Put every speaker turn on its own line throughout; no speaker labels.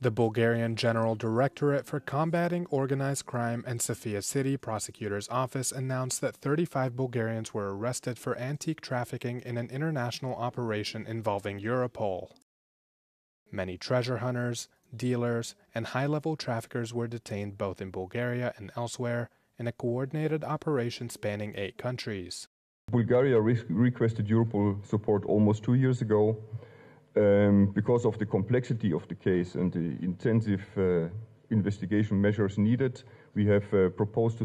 The Bulgarian General Directorate for Combating Organized Crime and Sofia City Prosecutor's Office announced that 35 Bulgarians were arrested for antique trafficking in an international operation involving Europol. Many treasure hunters, dealers, and high-level traffickers were detained both in Bulgaria and elsewhere in a coordinated operation spanning 8 countries.
Bulgaria requested Europol support almost 2 years ago. Because of the complexity of the case and the intensive investigation measures needed, we have proposed to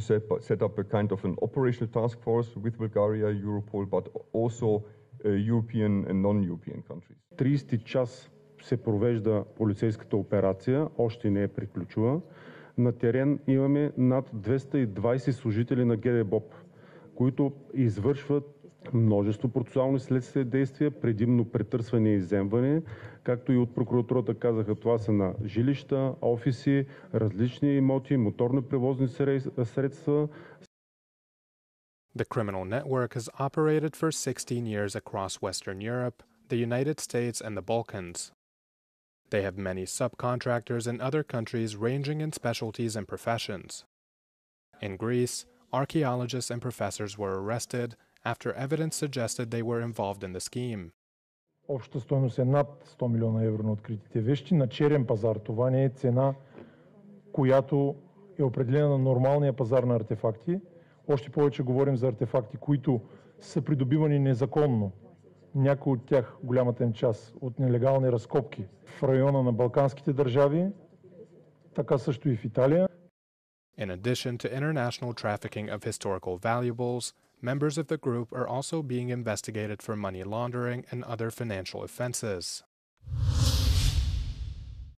set up a kind of an operational task force with Bulgaria, Europol, but also European and non-European countries.
30 час се провежда полицейската операция, още не е приключила. На терен имаме над 220 служители на ГДБОП, които извършват множество процесуални следствени действия, предимно претърсване и изземване, както и от прокуратурата казаха, това са на жилища, офиси, различни имоти, моторни превозни средства.
The criminal network has operated for 16 years across Western Europe, the United States, and the Balkans. They have many subcontractors in other countries ranging in specialties and professions. In Greece, archaeologists and professors were arrested after evidence suggested they were involved in the scheme.
Общата стойност е над 100 милиона евро на откритите вещи на черен пазар. Това не е цена, която е определена на нормалния пазар на артефакти. Още повече говорим за артефакти, които са придобивани незаконно. Някои от тях, голямата им част, от нелегални разкопки в района на Балканските държави, така също и в Италия.
In addition to international trafficking of historical valuables, members of the group are also being investigated for money laundering and other financial offenses.